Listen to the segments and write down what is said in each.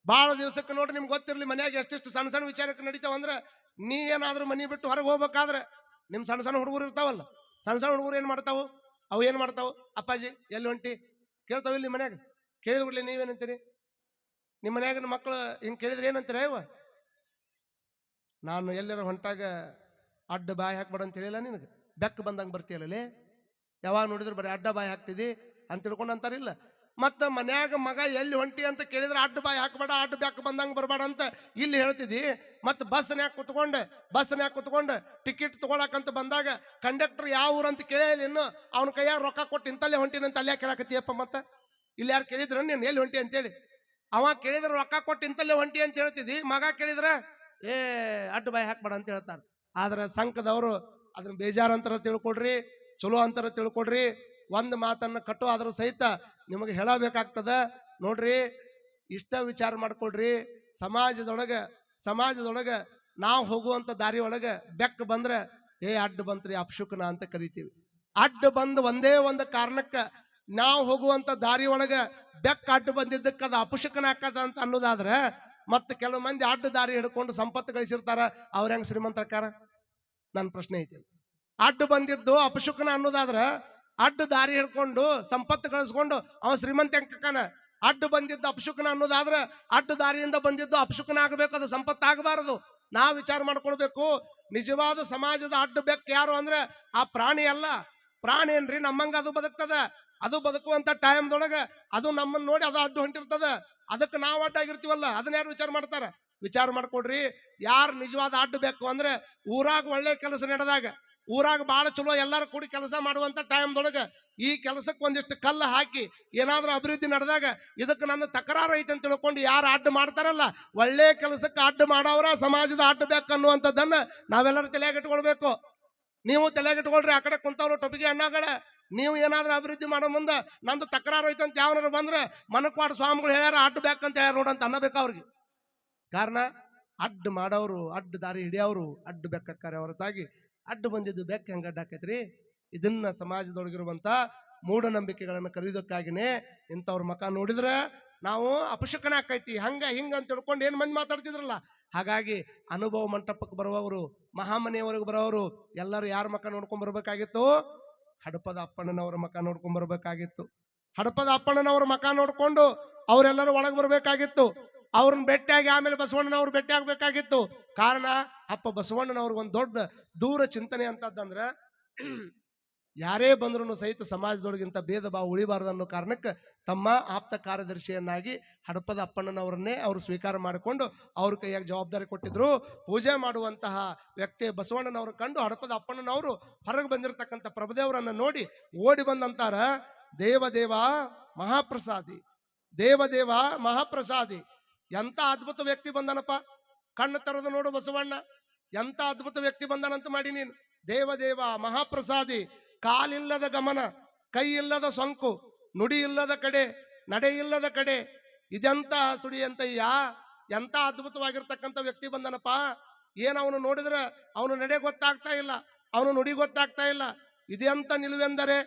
ಭಾಳ ದಿವಸಕ್ಕೆ ನೋಡ್ರಿ ನಿಮ್ಗೆ ಗೊತ್ತಿರಲಿ ಮನ್ಯಾಗ ಎಷ್ಟೆಷ್ಟು ಸಣ್ಣ ಸಣ್ಣ ವಿಚಾರಕ್ಕೆ ನಡೀತಾವ ಅಂದ್ರೆ ನೀ ಏನಾದ್ರೂ ಮನಿ ಬಿಟ್ಟು ಹೊರಗೆ ಹೋಗ್ಬೇಕಾದ್ರೆ ನಿಮ್ ಸಣ್ಣ ಸಣ್ಣ ಹುಡುಗರು ಇರ್ತಾವಲ್ಲ, ಸಣ್ಣ ಸಣ್ಣ ಹುಡುಗರು ಏನ್ ಮಾಡ್ತಾವು, ಅವು ಏನ್ ಮಾಡ್ತಾವು, ಅಪ್ಪಾಜಿ ಎಲ್ಲಿ ಹೊಂಟಿ ಕೇಳ್ತಾವ ಇಲ್ಲಿ ಮನ್ಯಾಗ. ಕೇಳಿದ ಕೂಡಲೇ ನೀವೇನಂತೀರಿ? ನಿಮ್ಮ ಮನ್ಯಾಗ ಮಕ್ಕಳು ಹಿಂಗೆ ಕೇಳಿದ್ರೆ ಏನಂತೀರ? ಇವ ನಾನು ಎಲ್ಲರ ಹೊಂಟಾಗ ಅಡ್ಡ ಬಾಯಿ ಹಾಕ್ಬೇಡ ಅಂತ ಹೇಳಿಲ್ಲ ನಿನಗೆ, ಬೆಕ್ಕ ಬಂದಂಗೆ ಬರ್ತೀಯಲ್ಲೇ, ಯಾವಾಗ ನೋಡಿದ್ರೆ ಬರೀ ಅಡ್ಡ ಬಾಯಿ ಹಾಕ್ತಿದಿ ಅಂತ ತಿಳ್ಕೊಂಡು ಅಂತಾರಿಲ್ಲ. ಮತ್ತು ಮನ್ಯಾಗ ಮಗ ಎಲ್ಲಿ ಹೊಂಟಿ ಅಂತ ಕೇಳಿದ್ರೆ ಅಡ್ಡ ಬಾಯಿ ಹಾಕಬೇಡ, ಅಡ್ಡ ಬೆಕ್ಕ ಬಂದಂಗೆ ಬರಬೇಡ ಅಂತ ಇಲ್ಲಿ ಹೇಳ್ತಿದ್ದಿ. ಮತ್ತು ಬಸ್ನ್ಯಾಗ ಕುತ್ಕೊಂಡು ಟಿಕೆಟ್ ತಗೊಳಕಂತ ಬಂದಾಗ ಕಂಡಕ್ಟರ್ ಯಾವ ಊರು ಅಂತ ಕೇಳಿಲ್ಲ, ಇನ್ನು ಅವ್ನ ಕೈಯಾಗ ರೊಕ್ಕ ಕೊಟ್ಟು ಇಂತಲ್ಲೇ ಹೊಂಟಿನಂತ ಅಲ್ಲೇ ಕೇಳಕತ್ತೀಯಪ್ಪ. ಮತ್ತೆ ಇಲ್ಲಿ ಯಾರು ಕೇಳಿದ್ರು ನೀನು ಎಲ್ಲಿ ಹೊಂಟಿ ಅಂತೇಳಿ? ಅವ ಕೇಳಿದ್ರೆ ರೊಕ್ಕ ಕೊಟ್ಟು ಇಂತಲ್ಲೇ ಹೊಂಟಿ ಅಂತ ಹೇಳ್ತಿದ್ದಿ, ಮಗ ಕೇಳಿದ್ರೆ ಅಡ್ಡ ಬಾಯಿ ಹಾಕ್ಬೇಡ ಅಂತ ಹೇಳ್ತಾರೆ. ಆದ್ರೆ ಸಂಘದವರು ಅದನ್ನ ಬೇಜಾರಂತರ ತಿಳ್ಕೊಡ್ರಿ, ಚಲೋ ಅಂತರ ತಿಳ್ಕೊಡ್ರಿ. ಒಂದು ಮಾತನ್ನ ಕಟ್ಟು ಆದ್ರೂ ಸಹಿತ ನಿಮಗೆ ಹೇಳಬೇಕಾಗ್ತದ. ನೋಡ್ರಿ, ಇಷ್ಟ ವಿಚಾರ ಮಾಡ್ಕೊಡ್ರಿ. ಸಮಾಜದೊಳಗೆ ನಾವು ಹೋಗುವಂತ ದಾರಿ ಒಳಗೆ ಬೆಕ್ಕ ಬಂದ್ರೆ ಅಡ್ಡ ಬಂತ್ರಿ ಅಪಶುಕನ ಅಂತ ಕರಿತೀವಿ. ಅಡ್ಡ ಬಂದ್ ಒಂದೇ ಒಂದು ಕಾರಣಕ್ಕೆ ನಾವು ಹೋಗುವಂತ ದಾರಿ ಒಳಗೆ ಬೆಕ್ಕ ಅಡ್ಡ ಬಂದಿದ್ದಕ್ಕೆ ಅದು ಅಪಶುಕನ ಹಾಕದ ಅಂತ ಅನ್ನೋದಾದ್ರೆ, ಮತ್ತೆ ಕೆಲವು ಮಂದಿ ಅಡ್ಡ ದಾರಿ ಹಿಡ್ಕೊಂಡು ಸಂಪತ್ತು ಗಳಿಸಿರ್ತಾರ, ಅವ್ರ ಹೆಂಗ್ ಶ್ರೀಮಂತರ್ಕಾರ? ನನ್ನ ಪ್ರಶ್ನೆ ಐತಿ. ಅಡ್ಡ ಬಂದಿದ್ದು ಅಪಶುಕನ ಅನ್ನೋದಾದ್ರ ಅಡ್ಡ ದಾರಿ ಹಿಡ್ಕೊಂಡು ಸಂಪತ್ತು ಗಳಿಸ್ಕೊಂಡು ಅವ ಶ್ರೀಮಂತ ಹೆಂಗನ? ಅಡ್ಡ ಬಂದಿದ್ದು ಅಪಶುಕನ ಅನ್ನೋದಾದ್ರ ಅಡ್ಡ ದಾರಿಯಿಂದ ಬಂದಿದ್ದು ಅಪಶುಕನ ಆಗಬೇಕು, ಅದು ಸಂಪತ್ತು ಆಗಬಾರದು. ನಾವು ವಿಚಾರ ಮಾಡ್ಕೊಳ್ಬೇಕು. ನಿಜವಾದ ಸಮಾಜದ ಅಡ್ಡ ಬೆಕ್ಕ ಯಾರು ಅಂದ್ರೆ ಆ ಪ್ರಾಣಿ ಅಲ್ಲ. ಪ್ರಾಣಿ ಏನ್ರಿ ನಮ್ಮಂಗ ಅದು ಬದುಕ್ತದ. ಅದು ಬದುಕುವಂತ ಟೈಮ್ದೊಳಗ ಅದು ನಮ್ಮನ್ನ ನೋಡಿ ಅದು ಅಡ್ಡು ಹೊಂಟಿರ್ತದ. ಅದಕ್ಕೆ ನಾವು ಅಡ್ಡಾಗಿರ್ತೀವಲ್ಲ, ಅದನ್ನ ಯಾರು ವಿಚಾರ ಮಾಡ್ತಾರ? ವಿಚಾರ ಮಾಡ್ಕೊಡ್ರಿ. ಯಾರು ನಿಜವಾದ ಅಡ್ಡ ಬೇಕು ಅಂದ್ರೆ ಊರಾಗ ಒಳ್ಳೆ ಕೆಲಸ ನಡೆದಾಗ, ಊರಾಗ ಬಹಳ ಚಲೋ ಎಲ್ಲಾರು ಕೂಡಿ ಕೆಲಸ ಮಾಡುವಂತ ಟೈಮ್ದೊಳಗ ಈ ಕೆಲಸಕ್ಕೆ ಒಂದಿಷ್ಟು ಕಲ್ಲು ಹಾಕಿ ಏನಾದ್ರೂ ಅಭಿವೃದ್ಧಿ ನಡೆದಾಗ ಇದಕ್ಕೆ ನನ್ನ ತಕರಾರು ಐತೆ ಅಂತ ತಿಳ್ಕೊಂಡು ಯಾರು ಅಡ್ಡ ಮಾಡ್ತಾರಲ್ಲ, ಒಳ್ಳೆ ಕೆಲಸಕ್ಕೆ ಅಡ್ಡ ಮಾಡವ್ರ ಸಮಾಜದ ಅಡ್ಡ ಬೇಕು ಅನ್ನುವಂಥದ್ದನ್ನ ನಾವೆಲ್ಲರೂ ತಲೆಯಾಗಿಟ್ಕೊಳ್ಬೇಕು. ನೀವು ತಲೆಯಾಗಿಟ್ಕೊಳ್ರಿ. ಆ ಕಡೆ ಕುಂತವ್ರು ಟೊಪಿಗೆ ಅಣ್ಣಗಳ, ನೀವು ಏನಾದ್ರೂ ಅಭಿವೃದ್ಧಿ ಮಾಡೋ ಮುಂದೆ ನಂದು ತಕರಾರು ಐತೆ ಅಂತ ಯಾವನಾರು ಬಂದ್ರೆ ಮನಕ್ವಾಡ ಸ್ವಾಮಿಗಳು ಹೇಳ್ಯಾರ ಅಡ್ಡ ಬೇಕಂತ ಹೇಳ್ಯಾರ ನೋಡಂತ ಅನ್ನಬೇಕು ಅವ್ರಿಗೆ. ಕಾರಣ ಅಡ್ಡ ಮಾಡೋರು, ಅಡ್ಡ ದಾರಿ ಹಿಡಿಯವರು ಅಡ್ಡ ಬೆಕ್ಕಕ್ಕಾರೆ ಹೊರತಾಗಿ ಅಡ್ಡ ಬಂದಿದ್ದು ಬೆಕ್ಕ ಹೆಂಗ ಅಡ್ಡ ಆಕೈತ್ರಿ? ಇದನ್ನ ಸಮಾಜದೊಳಗಿರುವಂತ ಮೂಢನಂಬಿಕೆಗಳನ್ನು ಕರೆಯೋದಕ್ಕಾಗಿನೇ ಇಂಥವ್ರ ಮಕ ನೋಡಿದ್ರೆ ನಾವು ಅಪಶಕನ ಆಕೈತಿ ಹಂಗ ಹಿಂಗ ಅಂತ ತಿಳ್ಕೊಂಡು ಏನ್ ಮಂದಿ ಮಾತಾಡ್ತಿದ್ರಲ್ಲ. ಹಾಗಾಗಿ ಅನುಭವ ಮಂಟಪಕ್ಕೆ ಬರುವವರು, ಮಹಾಮನೆಯವರೆಗೆ ಬರೋವರು ಎಲ್ಲರೂ ಯಾರ ಮಕ ನೋಡ್ಕೊಂಡ್ ಬರ್ಬೇಕಾಗಿತ್ತು? ಹಡಪದ ಅಪ್ಪಣ್ಣನವರ ಮಕ ನೋಡ್ಕೊಂಡ್ ಬರ್ಬೇಕಾಗಿತ್ತು. ಹಡಪದ ಅಪ್ಪಣ್ಣನವರ ಮಕ ನೋಡ್ಕೊಂಡು ಅವರೆಲ್ಲರೂ ಒಳಗೆ ಬರ್ಬೇಕಾಗಿತ್ತು. ಅವ್ರನ್ನ ಭೇಟಿಯಾಗಿ ಆಮೇಲೆ ಬಸವಣ್ಣನವ್ರು ಭೇಟಿ ಆಗ್ಬೇಕಾಗಿತ್ತು. ಕಾರಣ ಅಪ್ಪ ಬಸವಣ್ಣನವ್ರಿಗೆ ಒಂದು ದೊಡ್ಡ ದೂರ ಚಿಂತನೆ ಅಂತದಂದ್ರೆ ಯಾರೇ ಬಂದ್ರು ಸಹಿತ ಸಮಾಜದೊಳಗಿಂತ ಭೇದ ಭಾವ ಉಳಿಬಾರದು ಅನ್ನೋ ಕಾರಣಕ್ಕೆ ತಮ್ಮ ಆಪ್ತ ಕಾರ್ಯದರ್ಶಿಯನ್ನಾಗಿ ಹಡಪದ ಅಪ್ಪಣ್ಣನವರನ್ನೇ ಅವರು ಸ್ವೀಕಾರ ಮಾಡಿಕೊಂಡು ಅವ್ರ ಕೈಯಾಗಿ ಜವಾಬ್ದಾರಿ ಕೊಟ್ಟಿದ್ರು. ಪೂಜೆ ಮಾಡುವಂತಹ ವ್ಯಕ್ತಿ ಬಸವಣ್ಣನವರು ಕಂಡು ಹಡಪದ ಅಪ್ಪಣ್ಣನವರು ಹೊರಗೆ ಬಂದಿರತಕ್ಕಂಥ ಪ್ರಭುದೇವರನ್ನ ನೋಡಿ ಓಡಿ ಬಂದಂತಾರ, ದೇವದೇವ ಮಹಾಪ್ರಸಾದಿ, ದೇವದೇವ ಮಹಾಪ್ರಸಾದಿ, ಎಂತ ಅದ್ಭುತ ವ್ಯಕ್ತಿ ಬಂದನಪ್ಪ, ಕಣ್ಣು ತರದು ನೋಡು ಬಸವಣ್ಣ, ಎಂತ ಅದ್ಭುತ ವ್ಯಕ್ತಿ ಬಂದನಂತ ಮಾಡಿ ನೀನು. ದೇವದೇವ ಮಹಾಪ್ರಸಾದಿ, ಕಾಲಿಲ್ಲದ ಗಮನ, ಕೈ ಇಲ್ಲದ ಸೊಂಕು, ನುಡಿ ಇಲ್ಲದ ಕಡೆ, ನಡೆ ಇಲ್ಲದ ಕಡೆ, ಇದೆಂತ ಸುಡಿಯಂತಯ್ಯ, ಎಂತ ಅದ್ಭುತವಾಗಿರ್ತಕ್ಕಂಥ ವ್ಯಕ್ತಿ ಬಂದನಪ್ಪ. ಏನ್ ಅವನು ನೋಡಿದ್ರೆ ಅವನು ನಡೆ ಗೊತ್ತಾಗ್ತಾ ಇಲ್ಲ, ಅವನು ನುಡಿ ಗೊತ್ತಾಗ್ತಾ ಇಲ್ಲ. ಇದೆಂತ ನಿಲುವೆಂದರೆ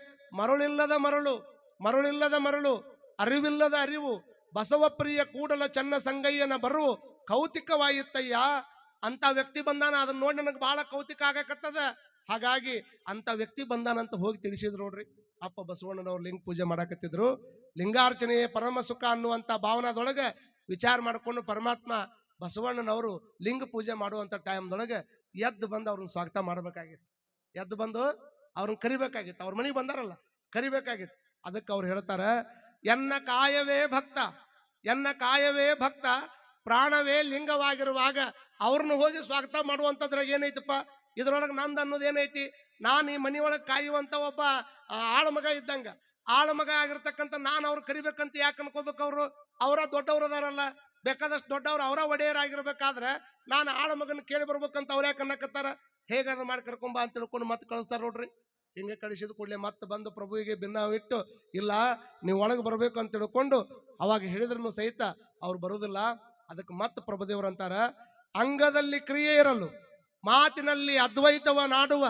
ಮರುಳಿಲ್ಲದ ಮರಳು, ಮರುಳಿಲ್ಲದ ಮರಳು, ಅರಿವಿಲ್ಲದ ಅರಿವು, ಬಸವಪ್ರಿಯ ಕೂಡಲ ಚನ್ನ ಸಂಗಯ್ಯನ ಬರು ಕೌತಿಕವಾಯಿತಯ್ಯ. ಅಂತ ವ್ಯಕ್ತಿ ಬಂದಾನ, ಅದನ್ನ ನೋಡಿ ನನಗೆ ಬಹಳ ಕೌತಿಕ ಆಗಕತ್ತದ. ಹಾಗಾಗಿ ಅಂತ ವ್ಯಕ್ತಿ ಬಂದಾನಂತ ಹೋಗಿ ತಿಳಿಸಿದ್ರು ನೋಡ್ರಿ. ಅಪ್ಪ ಬಸವಣ್ಣನವ್ರು ಲಿಂಗ ಪೂಜೆ ಮಾಡಾಕತ್ತಿದ್ರು. ಲಿಂಗಾರ್ಚನೆಯೇ ಪರಮ ಸುಖ ಅನ್ನುವಂತ ಭಾವನಾದೊಳಗೆ ವಿಚಾರ ಮಾಡಿಕೊಂಡು ಪರಮಾತ್ಮ ಬಸವಣ್ಣನವರು ಲಿಂಗ ಪೂಜೆ ಮಾಡುವಂತ ಟೈಮ್ದೊಳಗೆ ಎದ್ದು ಬಂದು ಅವ್ರನ್ನ ಸ್ವಾಗತ ಮಾಡ್ಬೇಕಾಗಿತ್ತು, ಎದ್ದು ಬಂದು ಅವ್ರನ್ನ ಕರಿಬೇಕಾಗಿತ್ತು. ಅವ್ರ ಮನೆಗೆ ಬಂದಾರಲ್ಲ, ಕರಿಬೇಕಾಗಿತ್ತು. ಅದಕ್ಕೆ ಅವ್ರು ಹೇಳ್ತಾರ, ಎನ್ನ ಕಾಯವೇ ಭಕ್ತ, ಎನ್ನ ಕಾಯವೇ ಭಕ್ತ, ಪ್ರಾಣವೇ ಲಿಂಗವಾಗಿರುವಾಗ ಅವ್ರನ್ನ ಹೋಗಿ ಸ್ವಾಗತ ಮಾಡುವಂಥದ್ರಾಗ ಏನೈತಪ್ಪ? ಇದ್ರೊಳಗೆ ನಂದು ಅನ್ನೋದು ಏನೈತಿ? ನಾನು ಈ ಮನೆಯೊಳಗೆ ಕಾಯುವಂತ ಒಬ್ಬ ಆಳಮಗ ಇದ್ದಂಗ, ಆಳಮಗ ಆಗಿರ್ತಕ್ಕಂಥ ನಾನು ಅವ್ರು ಕರಿಬೇಕಂತ ಯಾಕೆ ಅನ್ಕೋಬೇಕು? ಅವರ ದೊಡ್ಡವ್ರು ಅದಾರಲ್ಲ, ಬೇಕಾದಷ್ಟು ದೊಡ್ಡವ್ರು, ಅವರ ಒಡೆಯರಾಗಿರ್ಬೇಕಾದ್ರೆ ನಾನು ಆಳಮಗನ ಕೇಳಿ ಬರ್ಬೇಕಂತ ಅವ್ರ ಯಾಕೆ ಅನ್ನಕತ್ತಾರ? ಹೇಗಾದ್ರು ಮಾಡಿ ಕರ್ಕೊಂಬ ಅಂತ ತಿಳ್ಕೊಂಡು ಮತ್ತೆ ಕಳಿಸ್ತಾರ ನೋಡ್ರಿ. ಹಿಂಗೆ ಕಳಿಸಿದ ಕೂಡಲೇ ಮತ್ತೆ ಬಂದು ಪ್ರಭುವಿಗೆ ಭಿನ್ನವಿಟ್ಟು, ಇಲ್ಲ ನೀವು ಒಳಗೆ ಬರಬೇಕು ಅಂತ ತಿಳ್ಕೊಂಡು ಅವಾಗ ಹೇಳಿದ್ರು ಸಹಿತ ಅವ್ರು ಬರುವುದಿಲ್ಲ. ಅದಕ್ಕೆ ಮತ್ತೆ ಪ್ರಭುದೇವರು ಅಂತಾರ, ಅಂಗದಲ್ಲಿ ಕ್ರಿಯೆ ಇರಲು, ಮಾತಿನಲ್ಲಿ ಅದ್ವೈತವ ನಾಡುವ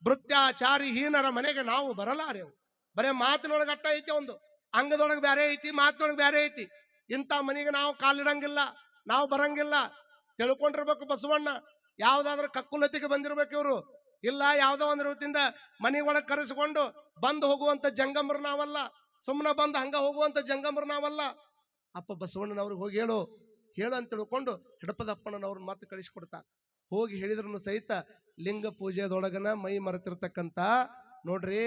ಭೃತ್ಯಾಚಾರಿ ಹೀನರ ಮನೆಗೆ ನಾವು ಬರಲಾರೆವು. ಬರೇ ಮಾತಿನೊಳಗೆ ಅಟ್ಟ ಐತಿ, ಒಂದು ಅಂಗದೊಳಗೆ ಬೇರೆ ಐತಿ, ಮಾತಿನೊಳಗೆ ಬೇರೆ ಐತಿ. ಇಂಥ ಮನೆಗೆ ನಾವು ಕಾಲಿಡಂಗಿಲ್ಲ, ನಾವು ಬರಂಗಿಲ್ಲ ತಿಳ್ಕೊಂಡಿರ್ಬೇಕು ಬಸವಣ್ಣ. ಯಾವ್ದಾದ್ರು ಕಕ್ಕುಲತಿಗೆ ಬಂದಿರ್ಬೇಕು ಇವರು, ಇಲ್ಲ ಯಾವ್ದೋ ಒಂದು ರೀತಿಯಿಂದ ಮನೆ ಒಳಗೆ ಕರೆಸಿಕೊಂಡು ಬಂದು ಹೋಗುವಂತ ಜಂಗಮರು ನಾವಲ್ಲ, ಸುಮ್ಮನೆ ಬಂದು ಹಂಗ ಹೋಗುವಂತ ಜಂಗಮರು ನಾವಲ್ಲ. ಅಪ್ಪ ಬಸವಣ್ಣನವ್ರಿಗೆ ಹೋಗಿ ಹೇಳು ಅಂತ ತಿಳ್ಕೊಂಡು ಹಿಡಪದಪ್ಪನವ್ರನ್ನ ಮತ್ತೆ ಕಳಿಸ್ಕೊಡ್ತಾ. ಹೋಗಿ ಹೇಳಿದ್ರು ಸಹಿತ ಲಿಂಗ ಪೂಜೆದೊಳಗನ ಮೈ ಮರೆತಿರ್ತಕ್ಕಂಥ ನೋಡ್ರಿ,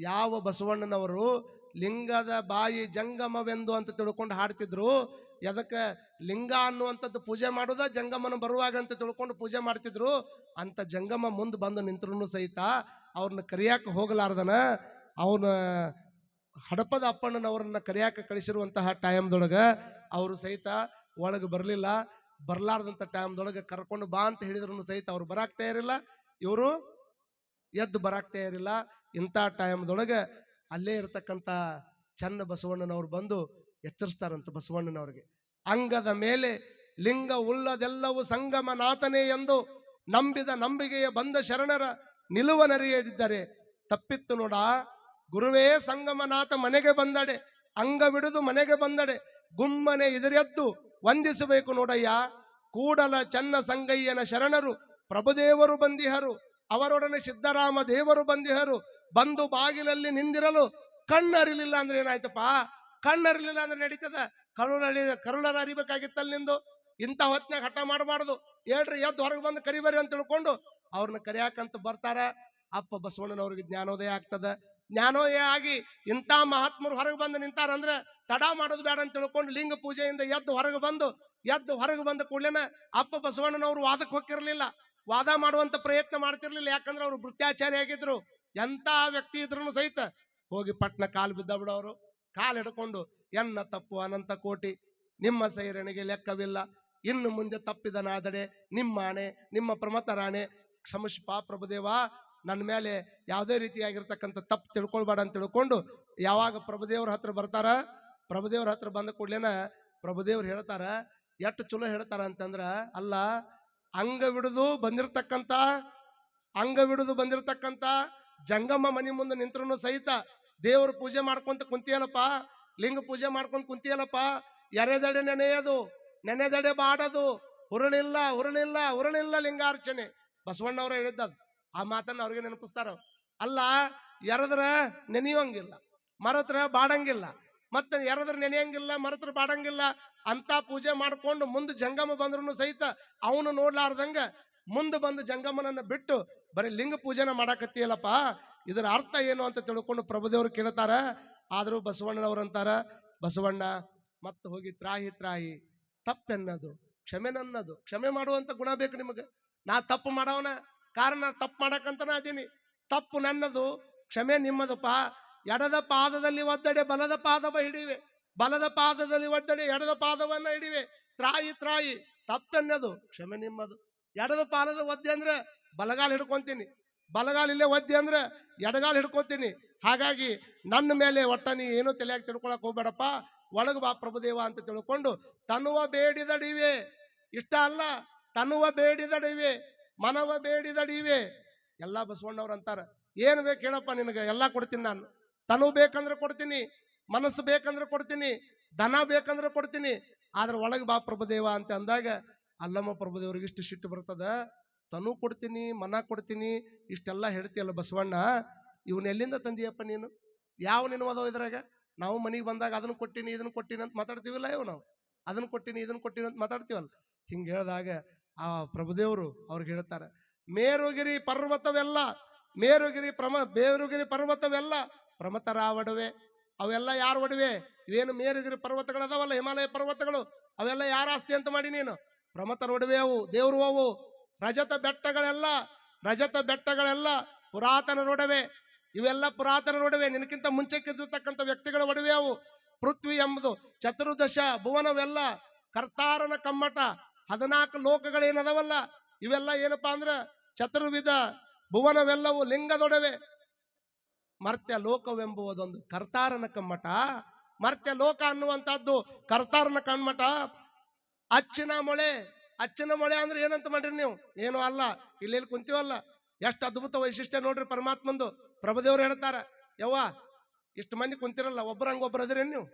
ಯಾವ ಬಸವಣ್ಣನವರು ಲಿಂಗದ ಬಾಯಿ ಜಂಗಮವೆಂದು ಅಂತ ತಿಳ್ಕೊಂಡು ಹಾಡ್ತಿದ್ರು. ಎದಕ್ಕೆ ಲಿಂಗ ಅನ್ನುವಂಥದ್ದು ಪೂಜೆ ಮಾಡೋದ, ಜಂಗಮನ ಬರುವಾಗ ಅಂತ ತಿಳ್ಕೊಂಡು ಪೂಜೆ ಮಾಡ್ತಿದ್ರು. ಅಂತ ಜಂಗಮ ಮುಂದೆ ಬಂದು ನಿಂತರೂ ಸಹಿತ ಅವ್ರನ್ನ ಕರಿಯಾಕ ಹೋಗಲಾರ್ದನ ಅವನ ಹಡಪದ ಅಪ್ಪಣ್ಣನವ್ರನ್ನ ಕರಿಯಾಕ ಕಳಿಸಿರುವಂತಹ ಟೈಮ್ದೊಳಗ ಅವರು ಸಹಿತ ಒಳಗೆ ಬರಲಿಲ್ಲ. ಬರ್ಲಾರ್ದಂಥ ಟೈಮ್ದೊಳಗೆ ಕರ್ಕೊಂಡು ಬಾ ಅಂತ ಹೇಳಿದ್ರು ಸಹಿತ ಅವ್ರು ಬರಾಕ್ ತಯಾರಿಲ್ಲ, ಇವರು ಎದ್ದು ಬರಾಕ್ ತಯಾರಿಲ್ಲ. ಇಂಥ ಟೈಮ್ದೊಳಗೆ ಅಲ್ಲೇ ಇರತಕ್ಕಂಥ ಚನ್ನ ಬಸವಣ್ಣನವ್ರು ಬಂದು ಎಚ್ಚರಿಸ್ತಾರಂತ ಬಸವಣ್ಣನವ್ರಿಗೆ. ಅಂಗದ ಮೇಲೆ ಲಿಂಗ ಉಳ್ಳದೆಲ್ಲವೂ ಸಂಗಮನಾಥನೇ ಎಂದು ನಂಬಿದ ನಂಬಿಕೆಯ ಬಂದ ಶರಣರ ನಿಲುವನರಿಯದಿದ್ದರೆ ತಪ್ಪಿತ್ತು ನೋಡ. ಗುರುವೇ ಸಂಗಮನಾಥ ಮನೆಗೆ ಬಂದಡೆ, ಅಂಗವಿಡಿದು ಮನೆಗೆ ಬಂದಡೆ ಗುಮ್ಮನೆ ಎದುರೆದ್ದು ವಂದಿಸಬೇಕು ನೋಡಯ್ಯ. ಕೂಡಲ ಚನ್ನ ಸಂಗಯ್ಯನ ಶರಣರು ಪ್ರಭುದೇವರು ಬಂದಿಹರು, ಅವರೊಡನೆ ಸಿದ್ದರಾಮ ದೇವರು ಬಂದಿಹರು. ಬಂದು ಬಾಗಿಲಲ್ಲಿ ನಿಂದಿರಲು ಕಣ್ಣರಿಲಿಲ್ಲ ಅಂದ್ರೆ ಏನಾಯ್ತಪ್ಪ? ಕಣ್ಣರಿಲಿಲ್ಲ ಅಂದ್ರೆ ನಡೀತದ? ಕರುಳರ ಅರಿಬೇಕಾಗಿತ್ತಲ್ಲಿ ನಿಂದು. ಇಂಥ ಹೊತ್ನಾಗ ಹಠ ಮಾಡಬಾರ್ದು. ಹೇಳ್ರಿ ಎದ್ದು ಹೊರಗೆ ಬಂದು ಕರಿಬರಿ ಅಂತ ತಿಳ್ಕೊಂಡು ಅವ್ರನ್ನ ಕರಿಯಾಕಂತ ಬರ್ತಾರ. ಅಪ್ಪ ಬಸವಣ್ಣನವ್ರಿಗೆ ಜ್ಞಾನೋದಯ ಆಗ್ತದ. ಜ್ಞಾನೋದಯ ಆಗಿ ಇಂಥ ಮಹಾತ್ಮರು ಹೊರಗೆ ಬಂದು ನಿಂತಾರಂದ್ರೆ ತಡ ಮಾಡೋದು ಬೇಡ ಅಂತ ತಿಳ್ಕೊಂಡು ಲಿಂಗ ಪೂಜೆಯಿಂದ ಎದ್ದು ಹೊರಗೆ ಬಂದ ಕೂಡಲೇನ ಅಪ್ಪ ಬಸವಣ್ಣನವರು ವಾದಕ್ಕೆ ಹೋಗಿರ್ಲಿಲ್ಲ, ವಾದ ಮಾಡುವಂತ ಪ್ರಯತ್ನ ಮಾಡ್ತಿರ್ಲಿಲ್ಲ. ಯಾಕಂದ್ರೆ ಅವರು ಭೃತ್ಯಾಚಾರಿ ಆಗಿದ್ರು. ಎಂತ ವ್ಯಕ್ತಿ ಇದ್ರು ಸಹಿತ ಹೋಗಿ ಪಟ್ನ ಕಾಲು ಬಿದ್ದ ಬಿಡೋರು. ಕಾಲು ಹಿಡ್ಕೊಂಡು ಎನ್ನ ತಪ್ಪು ಅನಂತ ಕೋಟಿ, ನಿಮ್ಮ ಸೈರಣೆಗೆ ಲೆಕ್ಕವಿಲ್ಲ, ಇನ್ನು ಮುಂದೆ ತಪ್ಪಿದನಾದಡೆ ನಿಮ್ಮಾಣೆ, ನಿಮ್ಮ ಪ್ರಮತರಾಣೆ, ಕ್ಷಮಿಸಪ್ಪ ಪ್ರಭುದೇವ, ನನ್ನ ಮೇಲೆ ಯಾವುದೇ ರೀತಿಯಾಗಿರ್ತಕ್ಕಂಥ ತಪ್ಪು ತಿಳ್ಕೊಳ್ಬೇಡ ಅಂತ ತಿಳ್ಕೊಂಡು ಯಾವಾಗ ಪ್ರಭುದೇವ್ರ ಹತ್ರ ಬರ್ತಾರ, ಪ್ರಭುದೇವ್ರ ಹತ್ರ ಬಂದ ಕೂಡ್ಲೇನ ಪ್ರಭುದೇವ್ರು ಹೇಳ್ತಾರ, ಎಷ್ಟು ಚಲೋ ಹೇಳ್ತಾರ ಅಂತಂದ್ರ, ಅಲ್ಲ ಅಂಗವಿಡಿದು ಬಂದಿರತಕ್ಕಂಥ ಜಂಗಮ ಮನಿ ಮುಂದೆ ನಿಂತ್ರು ಸಹಿತ ದೇವ್ರ ಪೂಜೆ ಮಾಡ್ಕೊಂತ ಕುಂತಿಯಲ್ಲಪ್ಪ, ಲಿಂಗ ಪೂಜೆ ಮಾಡ್ಕೊಂತ ಕುಂತಿಯಲ್ಲಪ್ಪ, ಎರೆದಡೆ ನೆನೆದಡೆ ಬಾಡದು, ಹುರುಳಿಲ್ಲ ಲಿಂಗಾರ್ಚನೆ. ಬಸವಣ್ಣವ್ರ ಹೇಳಿದ್ದದು. ಆ ಮಾತನ್ನ ಅವ್ರಿಗೆ ನೆನಪಿಸ್ತಾರ. ಅಲ್ಲ ಎರದ್ರ ನೆನೆಯೋಂಗಿಲ್ಲ, ಮರತ್ರ ಬಾಡಂಗಿಲ್ಲ, ಮತ್ತೆ ಎರದ್ರ ನೆನೆಯಂಗಿಲ್ಲ, ಮರತ್ರ ಬಾಡಂಗಿಲ್ಲ ಅಂತ ಪೂಜೆ ಮಾಡ್ಕೊಂಡು ಮುಂದೆ ಜಂಗಮ ಬಂದ್ರು ಸಹಿತ ಅವನು ನೋಡ್ಲಾರ್ದಂಗ ಮುಂದೆ ಬಂದು ಜಂಗಮನನ್ನ ಬಿಟ್ಟು ಬರೀ ಲಿಂಗ ಪೂಜೆನ ಮಾಡಾಕತ್ತಿಯಲ್ಲಪ್ಪ, ಇದರ ಅರ್ಥ ಏನು ಅಂತ ತಿಳ್ಕೊಂಡು ಪ್ರಭುದೇವ್ರು ಕೇಳ್ತಾರ. ಆದ್ರೂ ಬಸವಣ್ಣನವ್ರಂತಾರ, ಬಸವಣ್ಣ ಮತ್ತೆ ಹೋಗಿ ತ್ರಾಹಿ ತಪ್ಪೆನ್ನದು ಕ್ಷಮೆನನ್ನದು. ಕ್ಷಮೆ ಮಾಡುವಂತ ಗುಣ ಬೇಕು ನಿಮಗೆ. ನಾ ತಪ್ಪು ಮಾಡವನ, ಕಾರಣ ತಪ್ಪು ಮಾಡಕಂತನ ಅದೀನಿ. ತಪ್ಪು ನನ್ನದು, ಕ್ಷಮೆ ನಿಮ್ಮದಪ್ಪ. ಎಡದ ಪಾದದಲ್ಲಿ ಒದ್ದಡೆ ಬಲದ ಪಾದವ ಹಿಡಿವೆ, ಬಲದ ಪಾದದಲ್ಲಿ ಒದ್ದಡೆ ಎಡದ ಪಾದವನ್ನ ಹಿಡಿವೆ. ತ್ರಾಯಿ ತಪ್ಪೆನ್ನದು, ಕ್ಷಮೆ ನಿಮ್ಮದು. ಎಡದ ಪಾದದ ಒದ್ದೆ ಅಂದ್ರೆ ಬಲಗಾಲ ಹಿಡ್ಕೊಂತೀನಿ, ಬಲಗಾಲ ಇಲ್ಲೇ ಒದ್ದೆ ಅಂದ್ರೆ ಎಡಗಾಲ ಹಿಡ್ಕೊಂತೀನಿ. ಹಾಗಾಗಿ ನನ್ನ ಮೇಲೆ ಒಟ್ಟ ನೀ ಏನೋ ತಲೆಯಾಗಿ ತಿಳ್ಕೊಳಕ್ ಹೋಗ್ಬೇಡಪ್ಪ, ಒಳಗೆ ಬಾ ಪ್ರಭುದೇವ ಅಂತ ತಿಳ್ಕೊಂಡು ತನುವ ಬೇಡಿದಡಿವೆ. ಇಷ್ಟ ಅಲ್ಲ, ತನುವ ಬೇಡಿದಡಿವೆ, ಮನವ ಬೇಡಿದಡಿವೆ. ಎಲ್ಲ ಬಸವಣ್ಣವ್ರು ಅಂತಾರ, ಏನು ಬೇಕು ಹೇಳಪ್ಪ ನಿನಗೆ, ಎಲ್ಲ ಕೊಡ್ತೀನಿ ನಾನು. ತನು ಬೇಕಂದ್ರೆ ಕೊಡ್ತೀನಿ, ಮನಸ್ಸು ಬೇಕಂದ್ರೆ ಕೊಡ್ತೀನಿ, ಧನ ಬೇಕಂದ್ರೆ ಕೊಡ್ತೀನಿ, ಆದ್ರೆ ಒಳಗೆ ಬಾ ಪ್ರಭುದೇವ ಅಂತ ಅಂದಾಗ ಅಲ್ಲಮ್ಮ ಪ್ರಭುದೇವ್ರಿಗೆ ಇಷ್ಟು ಸಿಟ್ಟು ಬರ್ತದ. ತನು ಕೊಡ್ತೀನಿ, ಮನ ಕೊಡ್ತೀನಿ, ಇಷ್ಟೆಲ್ಲ ಹೇಳ್ತೀಯಲ್ಲ ಬಸವಣ್ಣ, ಇವನ್ ಎಲ್ಲಿಂದ ತಂದಿಯಪ್ಪ ನೀನು? ಯಾವ ನಿನ್ನ ಓದೋ ಇದ್ರಾಗ? ನಾವು ಮನೆಗೆ ಬಂದಾಗ ಅದನ್ನು ಕೊಟ್ಟಿನಿ ಇದನ್ನು ಕೊಟ್ಟಿನಿ ಅಂತ ಮಾತಾಡ್ತೀವಿಲ್ಲ, ನಾವು ಅದನ್ನು ಕೊಟ್ಟಿನಿ ಇದನ್ನು ಕೊಟ್ಟಿನಿ ಅಂತ ಮಾತಾಡ್ತೀವಲ್ಲ. ಹಿಂಗೆ ಹೇಳಿದಾಗ ಆ ಪ್ರಭುದೇವರು ಅವ್ರಿಗೆ ಹೇಳ್ತಾರೆ, ಮೇರುಗಿರಿ ಪರ್ವತವೆಲ್ಲ ಪ್ರಮತರ ಒಡವೆ. ಅವೆಲ್ಲ ಯಾರು ಒಡವೆ? ಇವೇನು ಮೇರುಗಿರಿ ಪರ್ವತಗಳದಾವಲ್ಲ, ಹಿಮಾಲಯ ಪರ್ವತಗಳು, ಅವೆಲ್ಲ ಯಾರ ಆಸ್ತಿ ಅಂತ ಮಾಡಿ ನೀನು? ಪ್ರಮತರ ಒಡವೆ ಅವು, ದೇವ್ರು ಅವು. ರಜತ ಬೆಟ್ಟಗಳೆಲ್ಲ ಪುರಾತನರೊಡವೆ. ಇವೆಲ್ಲ ಪುರಾತನರೊಡವೆ, ನಿನಕ್ಕಿಂತ ಮುಂಚೆಕ್ಕಿರ್ತಕ್ಕಂಥ ವ್ಯಕ್ತಿಗಳ ಒಡವೆ ಅವು. ಪೃಥ್ವಿ ಎಂಬುದು ಚತುರ್ದಶ ಭುವನವೆಲ್ಲ ಕರ್ತಾರನ ಕಮ್ಮಟ. 14 ಲೋಕಗಳೇನದವಲ್ಲ, ಇವೆಲ್ಲ ಏನಪ್ಪಾ ಅಂದ್ರ ಚತುರ್ವಿಧ ಭುವನವೆಲ್ಲವೂ ಲಿಂಗದೊಡವೆ. ಮರ್ತ್ಯ ಲೋಕವೆಂಬುವುದೊಂದು ಕರ್ತಾರನ ಕಮ್ಮಟ. ಮರ್ತ್ಯ ಲೋಕ ಅನ್ನುವಂಥದ್ದು ಕರ್ತಾರನ ಕಮ್ಮಟ. ಅಚ್ಚಿನ ಮೊಳೆ ಅಂದ್ರೆ ಏನಂತ ಮಾಡ್ರಿ ನೀವು? ಏನೋ ಅಲ್ಲ, ಇಲ್ಲಿ ಕುಂತೀವಲ್ಲ, ಎಷ್ಟು ಅದ್ಭುತ ವೈಶಿಷ್ಟ್ಯ ನೋಡ್ರಿ ಪರಮಾತ್ಮಂದು. ಪ್ರಭುದೇವ್ರು ಹೇಳ್ತಾರ, ಯವ್ವ ಇಷ್ಟು ಮಂದಿ ಕುಂತಿರಲ್ಲ, ಒಬ್ರಂಗೊಬ್ರು ಅದಿರಿ ನೀವು?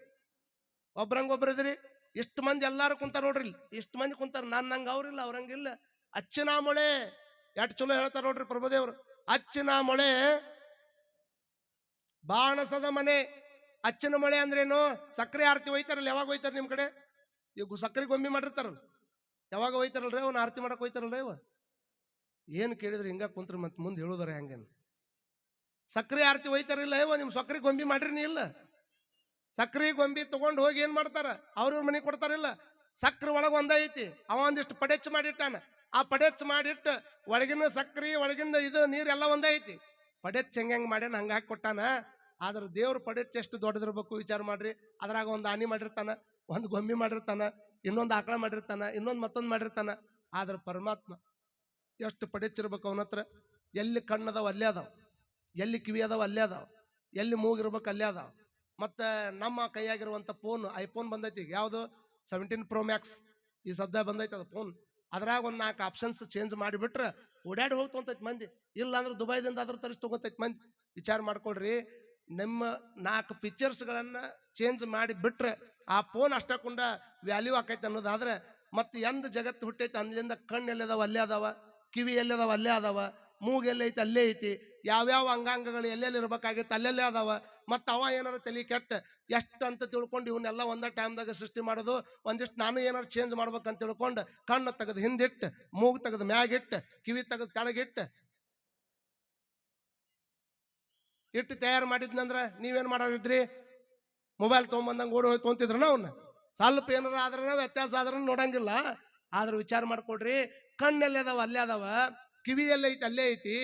ಒಬ್ರಂಗೊಬ್ರು ಅದಿರಿ? ಇಷ್ಟು ಮಂದಿ ಎಲ್ಲಾರು ಕುಂತಾರ ನೋಡ್ರಿ, ಇಷ್ಟು ಮಂದಿ ಕುಂತಾರ. ನಂಗೆ ಅವ್ರಿಲ್ಲ, ಅವ್ರಂಗಿಲ್ಲ. ಅಚ್ಚಿನ ಮೊಳೆ ಎಟ್ ಚಲೋ ಹೇಳ್ತಾರ ನೋಡ್ರಿ ಪ್ರಭುದೇವ್ರು. ಅಚ್ಚಿನ ಮೊಳೆ ಬಾಣಸದ ಮನೆ. ಅಚ್ಚಿನ ಮೊಳೆ ಅಂದ್ರೇನು? ಸಕ್ರೆ ಆರತಿ ಒಯ್ತಾರಲ್ಲ, ಯಾವಾಗ ಒಯ್ತಾರ ನಿಮ್ ಕಡೆ? ಈಗ ಸಕ್ರೆ ಗೊಂಬಿ ಮಾಡಿರ್ತಾರಲ್ಲ, ಯಾವಾಗ ಒಯ್ತಾರಲ್ರಿ ಅವನ್ನ ಆರತಿ ಮಾಡಕ್ ಒಯ್ತಾರಲ್ರಿ ಅವ? ಏನ್ ಕೇಳಿದ್ರಿ ಹಿಂಗ ಕುಂತ್ರಿ ಮತ್ ಮುಂದೆ ಹೇಳುದಾರ ಹೆಂಗೇನು? ಸಕ್ರೆ ಆರತಿ ಒಯ್ತಾರಿಲ್ಲ ಇವ? ನಿಮ್ ಸಕ್ರೆ ಗೊಂಬಿ ಮಾಡ್ರಿ ನೀ ಇಲ್ಲ? ಸಕ್ರೆ ಗೊಂಬಿ ತಗೊಂಡು ಹೋಗಿ ಏನ್ ಮಾಡ್ತಾರ? ಅವ್ರವ್ರ ಮನೆಗೆ ಕೊಡ್ತಾರಿಲ್ಲ. ಸಕ್ರೆ ಒಳಗ ಒಂದ ಐತಿ, ಅವ ಒಂದಿಷ್ಟು ಪಡೆಚ್ಚ ಮಾಡಿಟ್ಟಾನ. ಆ ಪಡೆಚ್ಚ ಮಾಡಿಟ್ಟು ಒಳಗಿನ ಸಕ್ರಿ ಒಳಗಿಂದ ಇದು ನೀರೆಲ್ಲ ಒಂದೇ ಐತಿ. ಪಡೆಚ್ಚ ಹೆಂಗ್ ಮಾಡ್ಯಾನ ಹಂಗ ಹಾಕಿ ಕೊಟ್ಟಾನ. ಆದ್ರ ದೇವ್ರ ಪಡೆಚ್ಚ ಎಷ್ಟು ದೊಡ್ಡದಿರ್ಬೇಕು ವಿಚಾರ ಮಾಡ್ರಿ. ಅದ್ರಾಗ ಒಂದು ಆನಿ ಮಾಡಿರ್ತಾನ, ಒಂದು ಗೊಂಬಿ ಮಾಡಿರ್ತಾನ, ಇನ್ನೊಂದು ಆಕಳ ಮಾಡಿರ್ತಾನ, ಇನ್ನೊಂದು ಮತ್ತೊಂದು ಮಾಡಿರ್ತಾನ. ಆದ್ರ ಪರಮಾತ್ಮ ಎಷ್ಟು ಪಡೆಚ್ಚಿರ್ಬೇಕು ಅವನ ಹತ್ರ. ಎಲ್ಲಿ ಕಣ್ಣದಾವ ಅಲ್ಲೇ ಅದಾವ, ಎಲ್ಲಿ ಕಿವಿ ಅದಾವ ಅಲ್ಲೇ ಅದಾವ, ಎಲ್ಲಿ ಮೂಗಿರ್ಬೇಕು ಅಲ್ಲೇ ಅದಾವ. ಮತ್ತೆ ನಮ್ಮ ಕೈಯಾಗಿರುವಂತ ಫೋನ್, ಐಫೋನ್ ಬಂದೈತಿ. ಯಾವುದು? 17 Pro Max ಈ ಸದ್ಯ ಬಂದೈತಿ ಅದು ಫೋನ್. ಅದ್ರಾಗ ಒಂದು 4 ಆಪ್ಷನ್ಸ್ ಚೇಂಜ್ ಮಾಡಿಬಿಟ್ರೆ ಓಡಾಡಿ ಹೋಗಿ ತೊಗೊಂತೈತಿ ಮಂದಿ. ಇಲ್ಲ ಅಂದ್ರೆ ದುಬೈದಿಂದ ಅದ್ರ ತರಿಸಿ ತಗೊಂತೈತಿ ಮಂದಿ. ವಿಚಾರ ಮಾಡ್ಕೊಳ್ರಿ, ನಿಮ್ಮ 4 ಫೀಚರ್ಸ್ಗಳನ್ನ ಚೇಂಜ್ ಮಾಡಿ ಬಿಟ್ರೆ ಆ ಫೋನ್ ಅಷ್ಟಕ್ಕೊಂಡ ವ್ಯಾಲ್ಯೂ ಆಕೈತಿ ಅನ್ನೋದಾದ್ರೆ, ಮತ್ತೆ ಎಂದ ಜಗತ್ತು ಹುಟ್ಟೈತಿ ಅಂದ್ಲಿಂದ ಕಣ್ಣು ಎಲ್ಲದಾವ ಅಲ್ಲೇ ಅದಾವ, ಕಿವಿ ಎಲ್ಲದಾವ ಅಲ್ಲೇ ಅದಾವ, ಮೂಗು ಎಲ್ಲೈತಿ ಅಲ್ಲೇ ಐತಿ, ಯಾವ್ಯಾವ ಅಂಗಾಂಗಗಳು ಎಲ್ಲೆಲ್ಲಿ ಇರ್ಬೇಕಾಗಿತ್ತು ಅಲ್ಲೆಲ್ಲೇ ಅದಾವ. ಮತ್ತು ಅವ ಏನಾರು ತಲೆ ಕೆಟ್ಟ ಎಷ್ಟು ಅಂತ ತಿಳ್ಕೊಂಡು ಇವನ್ನೆಲ್ಲ ಒಂದೇ ಟೈಮ್ದಾಗ ಸೃಷ್ಟಿ ಮಾಡೋದು. ಒಂದಿಷ್ಟು ನಾನು ಏನಾರು ಚೇಂಜ್ ಮಾಡ್ಬೇಕಂತ ತಿಳ್ಕೊಂಡು ಕಣ್ಣು ತೆಗೆದು ಹಿಂದಿಟ್ಟು, ಮೂಗು ತೆಗೆದು ಮ್ಯಾಗಿಟ್ಟು, ಕಿವಿ ತೆಗೆದು ಕೆಳಗಿಟ್ಟು ಇಟ್ಟು ತಯಾರು ಮಾಡಿದ್ನಂದ್ರ ನೀವೇನು ಮಾಡೋರಿದ್ರಿ? ಮೊಬೈಲ್ ತೊಗೊಂಬಂದಂಗೆ ಓಡಿ ಹೋಗಿ ತೊಗೊಂತಿದ್ರನ ಅವನ್ನ? ಸ್ವಲ್ಪ ಏನಾರ ಆದ್ರನ ವ್ಯತ್ಯಾಸ ಆದ್ರೂ ನೋಡಂಗಿಲ್ಲ. ಆದ್ರೆ ವಿಚಾರ ಮಾಡ್ಕೊಡ್ರಿ, ಕಣ್ಣೆಲ್ಲ ಅದಾವ ಅಲ್ಲೇ ಅದಾವ, ಕಿವಿ ಎಲ್ಲೈತಿ ಅಲ್ಲೇ ಐತಿ,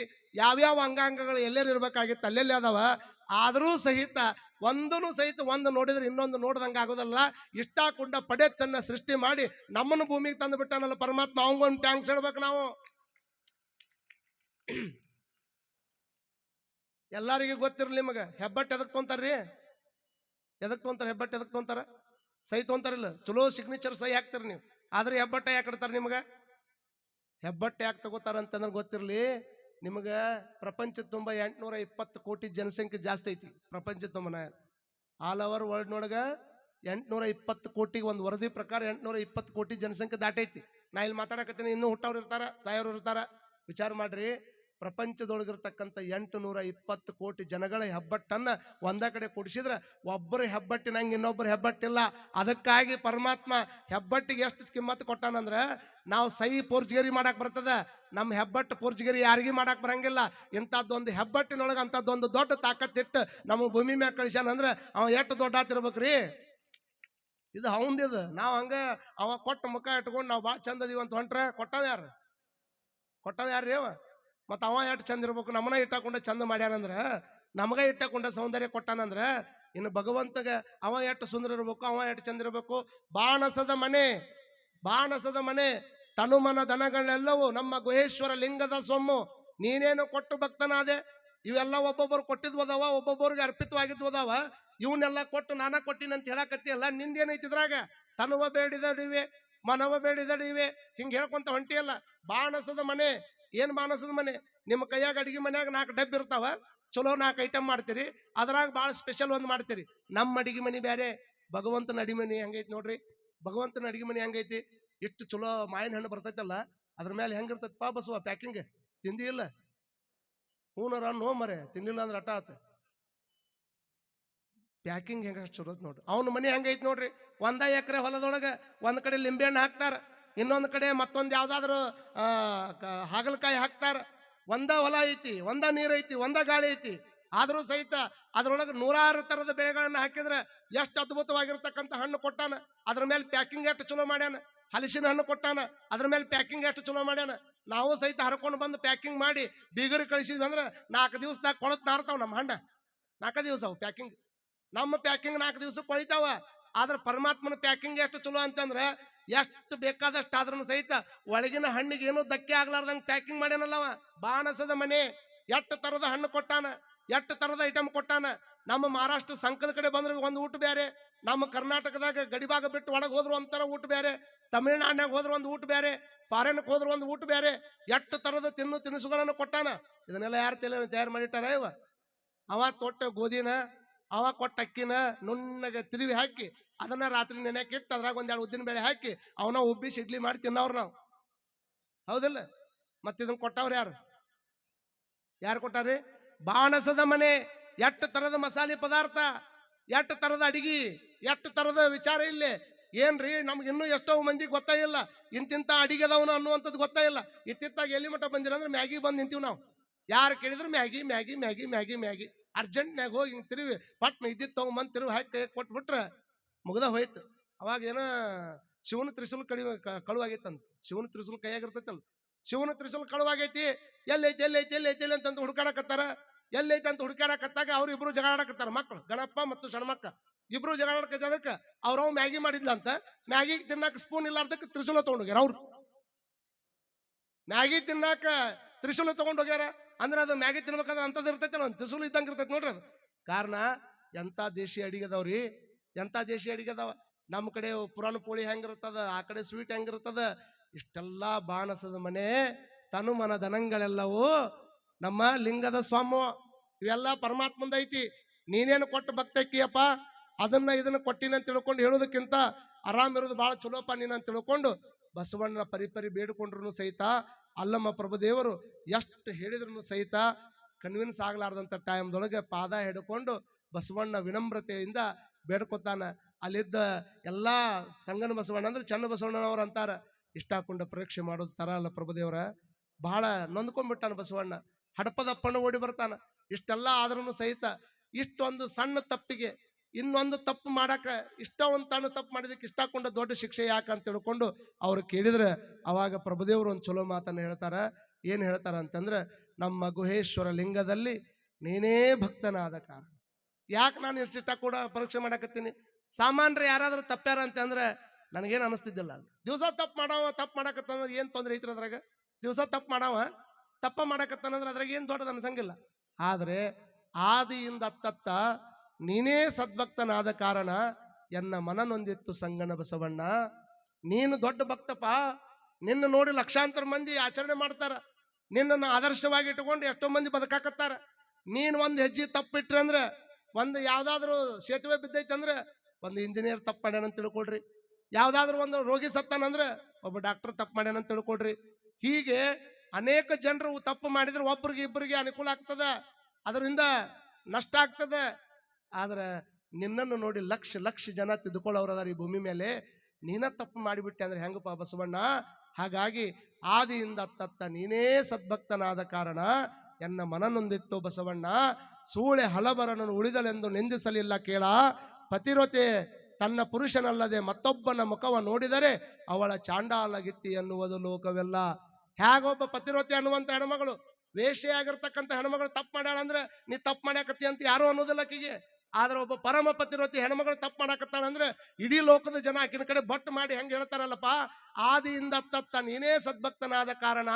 ಯಾವ್ಯಾವ ಅಂಗಾಂಗಗಳು ಎಲ್ಲೆಲ್ಲಿ ಇರ್ಬೇಕಾಗಿತ್ತು ಅಲ್ಲೆಲ್ಲಿ ಅದಾವ. ಆದರೂ ಸಹಿತ ಒಂದೂ ಸಹಿತ ಒಂದು ನೋಡಿದ್ರೆ ಇನ್ನೊಂದು ನೋಡ್ದಂಗೆ ಆಗೋದಲ್ಲ. ಇಷ್ಟಾಕುಂಡ ಪಡೆಚ್ಚನ್ನ ಸೃಷ್ಟಿ ಮಾಡಿ ನಮ್ಮನ್ನು ಭೂಮಿಗೆ ತಂದು ಬಿಟ್ಟಾನಲ್ಲ ಪರಮಾತ್ಮ, ಅವಂಗೊಂದು ಟ್ಯಾಂಕ್ಸ್ ಹೇಳ್ಬೇಕು ನಾವು. ಎಲ್ಲರಿಗೂ ಗೊತ್ತಿರ್ಲಿ ನಿಮಗೆ, ಹೆಬ್ಬಟ್ಟು ಎದಕ್ ತೊಂತಾರ್ರಿ? ಎದಕ್ ತೊಂತಾರ ಹೆಬ್ಬಟ್ಟು? ಎದಕ್ ತೊಂತಾರ? ಸಹಿ ತೊಂತಾರಿಲ್ಲ, ಚಲೋ ಸಿಗ್ನೇಚರ್ ಸಹಿ ಹಾಕ್ತಾರ ನೀವು. ಆದ್ರೆ ಹೆಬ್ಬಟ್ಟ ಯಾಕೆ ಇಡ್ತಾರ ನಿಮ್ಗೆ? ಹೆಬ್ಬಟ್ಟು ಯಾಕೆ ತಗೋತಾರ ಅಂತಂದ್ರೆ ಗೊತ್ತಿರ್ಲಿ ನಿಮ್ಗೆ. ಪ್ರಪಂಚದ ತುಂಬ 820 ಕೋಟಿ ಜನಸಂಖ್ಯೆ ಜಾಸ್ತಿ ಐತಿ ಪ್ರಪಂಚದ ತುಂಬನ. ಆಲ್ ಓವರ್ ವರ್ಲ್ಡ್ ನೊಳಗ 820 ಕೋಟಿಗೆ ಒಂದು ವರದಿ ಪ್ರಕಾರ 820 ಕೋಟಿ ಜನಸಂಖ್ಯೆ ದಾಟೈತಿ. ನಾ ಇಲ್ಲಿ ಮಾತಾಡಕತ್ತೀನಿ, ಇನ್ನೂ ಹುಟ್ಟವ್ರು ಇರ್ತಾರ, ಸಾಯೋರು ಇರ್ತಾರ. ವಿಚಾರ ಮಾಡ್ರಿ, ಪ್ರಪಂಚದೊಳಗಿರ್ತಕ್ಕಂಥ 820 ಕೋಟಿ ಜನಗಳ ಹೆಬ್ಬಟ್ಟನ್ನ ಒಂದ ಕಡೆ ಕೊಡಿಸಿದ್ರೆ ಒಬ್ಬರು ಹೆಬ್ಬಟ್ಟಿನಂಗೆ ಇನ್ನೊಬ್ಬರು ಹೆಬ್ಬಟ್ಟಿಲ್ಲ. ಅದಕ್ಕಾಗಿ ಪರಮಾತ್ಮ ಹೆಬ್ಬಟ್ಟಿಗೆ ಎಷ್ಟು ಕಿಮ್ಮತ್ತು ಕೊಟ್ಟಾನಂದ್ರೆ, ನಾವು ಸಹಿ ಪೋರ್ಜಿಗರಿ ಮಾಡಕ್ ಬರ್ತದ, ನಮ್ಮ ಹೆಬ್ಬಟ್ಟು ಪೋರ್ಜಿಗರಿ ಯಾರಿಗೂ ಮಾಡಕ್ ಬರಂಗಿಲ್ಲ. ಇಂಥದ್ದೊಂದು ಹೆಬ್ಬಟ್ಟಿನೊಳಗೆ ಅಂಥದ್ದೊಂದು ದೊಡ್ಡ ತಾಕತ್ತಿಟ್ಟು ನಮ್ಮ ಭೂಮಿ ಮ್ಯಾಗ ಕಳಿಸ್ಯಾನಂದ್ರೆ ಅವ ಎಷ್ಟು ದೊಡ್ಡ ಆತಿರ್ಬೇಕ್ರಿ. ಇದು ಅವಂದಿದು. ನಾವು ಹಂಗ ಅವ ಕೊಟ್ಟ ಮುಖ ಇಟ್ಕೊಂಡು ನಾವು ಭಾಳ ಚಂದ ಅದೀವಿ ಅಂತ ಹೊಂಟ್ರೆ ಕೊಟ್ಟವ ಯಾರು? ಕೊಟ್ಟವ ಯಾರ್ರಿ ಅವ? ಮತ್ತು ಅವ ಎಷ್ಟು ಚಂದ ಇರ್ಬೇಕು? ನಮ್ಮನ್ನ ಇಟ್ಟಾಕೊಂಡ ಚಂದ ಮಾಡ್ಯಾನಂದ್ರ, ನಮಗ ಇಟ್ಟಾಕೊಂಡ ಸೌಂದರ್ಯ ಕೊಟ್ಟಾನಂದ್ರ, ಇನ್ನು ಭಗವಂತಗ ಅವ ಎಷ್ಟು ಸುಂದರ ಇರ್ಬೇಕು, ಅವ ಎಷ್ಟು ಚಂದ ಇರ್ಬೇಕು. ಬಾಣಸದ ಮನೆ, ಬಾಣಸದ ಮನೆ, ತನುಮನ ದನಗಳೆಲ್ಲವೂ ನಮ್ಮ ಗುಹೇಶ್ವರ ಲಿಂಗದ ಸೊಮ್ಮು. ನೀನೇನು ಕೊಟ್ಟು ಭಕ್ತನಾದೆ? ಇವೆಲ್ಲ ಒಬ್ಬೊಬ್ಬರು ಕೊಟ್ಟಿದ್ವದವ, ಒಬ್ಬೊಬ್ಬರಿಗೆ ಅರ್ಪಿತವಾಗಿದ್ವದವ. ಇವನ್ನೆಲ್ಲ ಕೊಟ್ಟು ನಾನ ಕೊಟ್ಟಿನ ಅಂತ ಹೇಳಕತ್ತಿಯಲ್ಲ, ನಿಂದೇನೈತಿ ಇದ್ರಾಗ? ತನುವ ಬೇಡಿದಡಿವೆ, ಮನವ ಬೇಡಿದಡಿವೆ, ಹಿಂಗೆ ಹೇಳ್ಕೊಂತ ಹೊಂಟಿಯಲ್ಲ. ಬಾಣಸದ ಮನೆ. ಏನ್ ಬಾಣಸದ ಮನೆ? ನಿಮ್ಮ ಕೈಯಾಗ ಅಡಿಗೆ ಮನ್ಯಾಗ 4 ಡಬ್ಬಿ ಇರ್ತಾವ, ಚಲೋ 4 ಐಟಮ್ ಮಾಡ್ತೀರಿ, ಅದ್ರಾಗ ಭಾಳ ಸ್ಪೆಷಲ್ ಒಂದು ಮಾಡ್ತೀರಿ. ನಮ್ಮ ಅಡಿಗೆ ಮನೆ ಬೇರೆ, ಭಗವಂತನ ಅಡಿಗೆ ಮನೆ ಹೆಂಗೈತಿ ನೋಡ್ರಿ. ಭಗವಂತನ ಅಡಿಗೆ ಮನೆ ಹೆಂಗೈತಿ? ಇಷ್ಟು ಚಲೋ ಮಾವಿನ ಹಣ್ಣು ಬರ್ತೈತಲ್ಲ, ಅದ್ರ ಮೇಲೆ ಹೆಂಗಿರ್ತೈತಿ ಪಾ ಬಸವ ಪ್ಯಾಕಿಂಗ್? ತಿಂದಿ ಇಲ್ಲ? ಹೂನರ ನೋ ಮರೆ, ತಿನ್ನಿಲ್ಲ ಅಂದ್ರೆ ಅಟ ಆತ. ಪ್ಯಾಕಿಂಗ್ ಹೆಂಗ ಚಲೋ ನೋಡ್ರಿ. ಅವನ ಮನೆ ಹೆಂಗೈತಿ ನೋಡ್ರಿ. 1 ಎಕರೆ ಹೊಲದೊಳಗೆ ಒಂದ್ ಕಡೆ ಲಿಂಬೆಹಣ್ಣು ಹಾಕ್ತಾರ, ಇನ್ನೊಂದು ಕಡೆ ಮತ್ತೊಂದು ಯಾವ್ದಾದ್ರು ಹಾಗಲಕಾಯಿ ಹಾಕ್ತಾರ. ಒಂದ ಹೊಲ ಐತಿ, ಒಂದ ನೀರ್ ಐತಿ, ಒಂದ ಗಾಳಿ ಐತಿ. ಆದ್ರೂ ಸಹಿತ ಅದ್ರೊಳಗೆ 100 ತರದ ಬೆಳೆಗಳನ್ನ ಹಾಕಿದ್ರೆ ಎಷ್ಟು ಅದ್ಭುತವಾಗಿರ್ತಕ್ಕಂಥ ಹಣ್ಣು ಕೊಟ್ಟಾನ. ಅದ್ರ ಮೇಲೆ ಪ್ಯಾಕಿಂಗ್ ಎಷ್ಟು ಚಲೋ ಮಾಡ್ಯಾನ. ಹಲಸಿನ ಹಣ್ಣು ಕೊಟ್ಟಾನ, ಅದ್ರ ಮೇಲೆ ಪ್ಯಾಕಿಂಗ್ ಎಷ್ಟು ಚಲೋ ಮಾಡ್ಯಾನ. ನಾವು ಸಹಿತ ಹರ್ಕೊಂಡು ಬಂದು ಪ್ಯಾಕಿಂಗ್ ಮಾಡಿ ಬೀಗರು ಕಳಿಸಿದ್ವಿ ಅಂದ್ರೆ 4 ದಿವಸದಾಗ ಕೊಳತ್ ನಾರ್ತಾವ ನಮ್ಮ ಹಣ್ಣ. 4 ದಿವಸ ಅವು ಪ್ಯಾಕಿಂಗ್. ನಮ್ಮ ಪ್ಯಾಕಿಂಗ್ 4 ದಿವಸಕ್ಕೆ ಕೊಳಿತಾವ. ಆದ್ರೆ ಪರಮಾತ್ಮನ ಪ್ಯಾಕಿಂಗ್ ಎಷ್ಟು ಚಲೋ ಅಂತಂದ್ರೆ, ಎಷ್ಟು ಬೇಕಾದಷ್ಟು ಆದ್ರೂ ಸಹಿತ ಒಳಗಿನ ಹಣ್ಣಿಗೆ ಏನೋ ಧಕ್ಕೆ ಆಗ್ಲಾರ್ದಂಗೆ ಪ್ಯಾಕಿಂಗ್ ಮಾಡ್ಯಾನಲ್ಲವ. ಬಾಣಸದ ಮನೆ. ಎಷ್ಟು ತರದ ಹಣ್ಣು ಕೊಟ್ಟಾನ, ಎಷ್ಟು ತರದ ಐಟಮ್ ಕೊಟ್ಟಾನ. ನಮ್ಮ ಮಹಾರಾಷ್ಟ್ರ ಸಂಕದ ಕಡೆ ಬಂದ್ರೆ ಒಂದು ಊಟ ಬೇರೆ, ನಮ್ಮ ಕರ್ನಾಟಕದಾಗ ಗಡಿಭಾಗ ಬಿಟ್ಟು ಒಳಗೆ ಹೋದ್ರು ಒಂಥರ ಊಟ ಬೇರೆ, ತಮಿಳ್ನಾಡಿನಾಗ ಹೋದ್ರು ಒಂದು ಊಟ ಬೇರೆ, ಫಾರಿನ್ಗೆ ಹೋದ್ರು ಒಂದು ಊಟ ಬೇರೆ. ಎಷ್ಟು ತರದ ತಿನಿಸುಗಳನ್ನು ಕೊಟ್ಟಾನ. ಇದನ್ನೆಲ್ಲ ಯಾರು ತಯಾರು ಮಾಡಿಟ್ಟಾರ ಇವ? ಅವ ತೊಟ್ಟ ಗೋಧಿನ, ಅವ ಕೊಟ್ಟ ಅಕ್ಕಿನ ನುಣ್ಣಗೆ ತಿರುವಿ ಹಾಕಿ ಅದನ್ನ ರಾತ್ರಿ ನೆನೆಯಕ್ಕೆ ಇಟ್ಟು ಅದ್ರಾಗ ಒಂದೆರಡು ಉದ್ದಿನ ಬೇಳೆ ಹಾಕಿ ಅವನ ಉಬ್ಬಿಸಿ ಇಡ್ಲಿ ಮಾಡಿ ತಿನ್ನವ್ರು ನಾವು. ಹೌದಿಲ್ಲ? ಮತ್ತಿದನ್ನ ಕೊಟ್ಟವ್ರು ಯಾರು? ಯಾರು ಕೊಟ್ಟಾರಿ? ಬಾಣಸದ ಮನೆ. ಎಷ್ಟು ತರದ ಮಸಾಲೆ ಪದಾರ್ಥ, ಎಷ್ಟು ತರದ ಅಡಿಗೆ, ಎಷ್ಟು ತರದ ವಿಚಾರ ಇಲ್ಲಿ. ಏನ್ರಿ ನಮ್ಗೆ ಇನ್ನೂ ಎಷ್ಟೋ ಮಂದಿ ಗೊತ್ತಾ ಇಲ್ಲ ಇಂತಿಂತ ಅಡಿಗೆ ಅದಾವನ ಅನ್ನುವಂಥದ್ದು ಗೊತ್ತಾ ಇಲ್ಲ. ಇತ್ತಿತ್ತಾಗ ಎಲ್ಲಿ ಮಟ್ಟ ಬಂದಿರ ಅಂದ್ರೆ ಮ್ಯಾಗಿ ಬಂದು ನಿಂತೀವಿ ನಾವು. ಯಾರು ಕೇಳಿದ್ರು Maggi Maggi Maggi Maggi Maggi. ಅರ್ಜೆಂಟ್ನಾಗ ಹೋಗಿ ಹಿಂಗೆ ತಿರುವಿ ಪಟ್ನ ಇದ್ದಿದ್ದು ತಗೊಂಬಂದು ತಿರುವಿ ಹಾಕಿ ಕೊಟ್ಬಿಟ್ರೆ ಮುಗ್ದ ಹೋಯ್ತು. ಅವಾಗ ಏನ ಶಿವನ ತ್ರಿಶೂಲ್ ಕಳುವಾಗೈತಂತ. ಶಿವನ ತ್ರಿಶೂಲ್ ಕೈಯಾಗಿರ್ತೈತಲ್ಲ, ಶಿವನ ತ್ರಿಶೂಲ್ ಕಳುವಾಗೈತಿ. ಎಲ್ಲೈತಿ ಎಲ್ಲೈತಿ ಎಲ್ಲೈತಿ ಎಲ್ಲಿ ಅಂತಂದು ಹುಡುಕಾಡಕತ್ತಾರ. ಎಲ್ಲೈತಿ ಅಂತ ಹುಡುಕಾಡಕತ್ತಾಗ ಅವ್ರು ಇಬ್ರು ಜಗಾಡಕತ್ತಾರ. ಮಕ್ಕಳು ಗಣಪ್ಪ ಮತ್ತು ಸಣ್ಣಮಕ್ಕ ಇಬ್ರು ಜಗಾಡಕತ್ತದಕ್ಕೆ ಅವ್ರವ್ ಮ್ಯಾಗಿ ಮಾಡಿದ್ಲಂತ. ಮ್ಯಾಗಿ ತಿನ್ನಾಕ ಸ್ಪೂನ್ ಇಲ್ಲಾರ್ದಕ್ಕೆ ತ್ರಿಶೂಲ ತಗೊಂಡೋಗ್ಯಾರ. ಅವ್ರು ಮ್ಯಾಗಿ ತಿನ್ನಾಕ ತ್ರಿಶೂಲ ತಗೊಂಡೋಗ್ಯಾರ ಅಂದ್ರೆ ಅದು ಮ್ಯಾಗಿ ತಿನ್ಬೇಕಂದ್ರೆ ಅಂತದ್ ಇರ್ತೈತಲ್ಲ, ಒಂದು ತ್ರಿಶೂಲ ಇದ್ದಂಗೆ ಇರ್ತೈತಿ ನೋಡ್ರಿ. ಅದು ಕಾರಣ ಎಂತ ದೇಶಿ ಅಡಿಗೆ ಅದಾವ್ರಿ, ಎಂತ ದೇಶಿ ಅಡಿಗೆ ಅದಾವ. ನಮ್ಮ ಕಡೆ ಪುರಾಣ ಪೋಳಿ ಹೆಂಗಿರ್ತದ, ಆ ಕಡೆ ಸ್ವೀಟ್ ಹೆಂಗಿರ್ತದ. ಇಷ್ಟೆಲ್ಲ ಬಾಣಸದ ಮನೆ ತನು ಮನ ಧನಗಳೆಲ್ಲವೂ ನಮ್ಮ ಲಿಂಗದ ಸ್ವಾಮ. ಇವೆಲ್ಲ ಪರಮಾತ್ಮಂದ ಐತಿ. ನೀನೇನು ಕೊಟ್ಟು ಭಕ್ತಕ್ಕಿಯಪ್ಪ, ಅದನ್ನ ಇದನ್ನ ಕೊಟ್ಟಿನ ಅಂತ ತಿಳ್ಕೊಂಡು ಹೇಳೋದಕ್ಕಿಂತ ಆರಾಮ್ ಇರೋದು ಬಹಳ ಚಲೋಪ್ಪ ನೀನು ಅಂತ ತಿಳ್ಕೊಂಡು ಬಸವಣ್ಣ ಪರಿಪರಿ ಬೇಡಿಕೊಂಡ್ರು ಸಹಿತ ಅಲ್ಲಮ್ಮ ಪ್ರಭುದೇವರು ಎಷ್ಟು ಹೇಳಿದ್ರು ಸಹಿತ ಕನ್ವಿನ್ಸ್ ಆಗ್ಲಾರ್ದಂತ ಟೈಮ್ದೊಳಗೆ ಪಾದ ಹಿಡ್ಕೊಂಡು ಬಸವಣ್ಣ ವಿನಮ್ರತೆಯಿಂದ ಬೇಡ್ಕೊತಾನ. ಅಲ್ಲಿದ್ದ ಎಲ್ಲಾ ಸಂಗನ ಬಸವಣ್ಣ ಅಂದ್ರೆ ಚನ್ನ ಬಸವಣ್ಣನವ್ರು ಅಂತಾರ. ಇಷ್ಟ ಹಾಕೊಂಡ ಪರೀಕ್ಷೆ ಮಾಡೋದು ತರ ಅಲ್ಲ ಪ್ರಭುದೇವರ. ಬಹಳ ನೊಂದ್ಕೊಂಡ್ಬಿಟ್ಟಾನ ಬಸವಣ್ಣ. ಹಡಪದಪ್ಪಣ್ಣ ಓಡಿ ಬರ್ತಾನ. ಇಷ್ಟೆಲ್ಲ ಆದ್ರೂ ಸಹಿತ ಇಷ್ಟೊಂದು ಸಣ್ಣ ತಪ್ಪಿಗೆ ಇನ್ನೊಂದು ತಪ್ಪು ಮಾಡಾಕ ಇಷ್ಟ ಒಂದು ತಾನು ತಪ್ಪು ಮಾಡಿದಕ್ಕೆ ಇಷ್ಟಕೊಂಡ ದೊಡ್ಡ ಶಿಕ್ಷೆ ಯಾಕ ಅಂತ ತಿಳ್ಕೊಂಡು ಅವ್ರು ಕೇಳಿದ್ರೆ ಅವಾಗ ಪ್ರಭುದೇವರು ಒಂದು ಚಲೋ ಮಾತನ್ನ ಹೇಳ್ತಾರ. ಏನ್ ಹೇಳ್ತಾರ ಅಂತಂದ್ರೆ, ನಮ್ಮ ಗುಹೇಶ್ವರ ಲಿಂಗದಲ್ಲಿ ನೀನೇ ಭಕ್ತನಾದ ಕಾರಣ ಯಾಕೆ ನಾನು ಇಷ್ಟ ಕೂಡ ಪರೀಕ್ಷೆ ಮಾಡಾಕತ್ತೀನಿ. ಸಾಮಾನ್ಯರು ಯಾರಾದ್ರೂ ತಪ್ಪ್ಯಾರ ಅಂತ ಅಂದ್ರೆ ನನಗೇನು ಅನಿಸ್ತಿದ್ದಿಲ್ಲ. ದಿವಸ ತಪ್ಪು ಮಾಡಾಕತ್ತಂದ್ರೆ ಏನ್ ತೊಂದ್ರೆ ಐತ್ರ ಅದ್ರಾಗ. ದಿವಸ ತಪ್ಪ ಮಾಡಾಕತ್ತಾನಂದ್ರೆ ಅದ್ರಾಗ ಏನ್ ದೊಡ್ಡದು ಅನ್ಸಂಗಿಲ್ಲ. ಆದ್ರೆ ಆದಿಯಿಂದ ಅತ್ತತ್ತ ನೀನೇ ಸದ್ಭಕ್ತನಾದ ಕಾರಣ ಎನ್ನ ಮನ ನೊಂದಿತ್ತು ಸಂಗನ ಬಸವಣ್ಣ. ನೀನು ದೊಡ್ಡ ಭಕ್ತಪ್ಪ. ನಿನ್ನ ನೋಡಿ ಲಕ್ಷಾಂತರ ಮಂದಿ ಆಚರಣೆ ಮಾಡ್ತಾರ. ನಿನ್ನನ್ನು ಆದರ್ಶವಾಗಿ ಇಟ್ಟುಕೊಂಡು ಎಷ್ಟೋ ಮಂದಿ ಬದುಕಾಕತ್ತಾರ. ನೀನ್ ಒಂದು ಹೆಜ್ಜೆ ತಪ್ಪಿಟ್ರೆ ಅಂದ್ರೆ, ಒಂದು ಯಾವ್ದಾದ್ರು ಸೇತುವೆ ಬಿದ್ದೈತೆ ಅಂದ್ರೆ ಒಂದು ಇಂಜಿನಿಯರ್ ತಪ್ಪು ಮಾಡ್ಯಾನಂತ ತಿಳ್ಕೊಳ್ರಿ. ಯಾವ್ದಾದ್ರು ಒಂದು ರೋಗಿ ಸತ್ತಾನಂದ್ರೆ ಒಬ್ಬ ಡಾಕ್ಟರ್ ತಪ್ಪು ಮಾಡ್ಯಾನಂತ ತಿಳ್ಕೊಳ್ರಿ. ಹೀಗೆ ಅನೇಕ ಜನರು ತಪ್ಪು ಮಾಡಿದ್ರೆ ಒಬ್ರಿಗೆ ಇಬ್ಬರಿಗೆ ಅನುಕೂಲ ಆಗ್ತದ, ಅದರಿಂದ ನಷ್ಟ ಆಗ್ತದೆ. ಆದ್ರೆ ನಿನ್ನನ್ನು ನೋಡಿ ಲಕ್ಷ ಲಕ್ಷ ಜನ ತಿದ್ದುಕೊಳ್ಳೋರದಾರ ಈ ಭೂಮಿ ಮೇಲೆ. ನೀನ ತಪ್ಪು ಮಾಡಿಬಿಟ್ಟೆ ಅಂದ್ರೆ ಹೆಂಗಪ್ಪ ಬಸವಣ್ಣ. ಹಾಗಾಗಿ ಆದಿಯಿಂದ ಅತ್ತತ್ತ ನೀನೇ ಸದ್ಭಕ್ತನಾದ ಕಾರಣ ಎನ್ನ ಮನ ನೊಂದಿತ್ತು ಬಸವಣ್ಣ. ಸೂಳೆ ಹಲಬರನನ್ನು ಉಳಿದಲೆಂದು ನಿಂದಿಸಲಿಲ್ಲ ಕೇಳ. ಪತಿರೊತೆ ತನ್ನ ಪುರುಷನಲ್ಲದೆ ಮತ್ತೊಬ್ಬನ ಮುಖವ ನೋಡಿದರೆ ಅವಳ ಚಾಂಡಾಲಗಿತ್ತಿ ಎನ್ನುವುದು ಲೋಕವೆಲ್ಲ. ಹೇಗೊಬ್ಬ ಪತಿರೊತೆ ಅನ್ನುವಂತ ಹೆಣ್ಮಗಳು, ವೇಷೆಯಾಗಿರ್ತಕ್ಕಂಥ ಹೆಣ್ಮಗಳು ತಪ್ಪು ಮಾಡ್ಯಾಳ ಅಂದ್ರೆ ನೀ ತಪ್ಪು ಮಾಡ್ಯಾಕತ್ತಿ ಅಂತ ಯಾರು ಅನ್ನೋದಿಲ್ಲ ಆಕಿಗೆ. ಆದ್ರೆ ಒಬ್ಬ ಪರಮ ಪತಿರೊತಿ ಹೆಣ್ಮಗಳು ತಪ್ಪು ಮಾಡಾಕತ್ತಾಳ ಅಂದ್ರೆ ಇಡೀ ಲೋಕದ ಜನ ಆಕಿನ ಕಡೆ ಬಟ್ ಮಾಡಿ ಹೆಂಗ್ ಹೇಳ್ತಾರಲ್ಲಪ್ಪ, ಆದಿಯಿಂದ ಅತ್ತತ್ತ ನೀನೇ ಸದ್ಭಕ್ತನಾದ ಕಾರಣ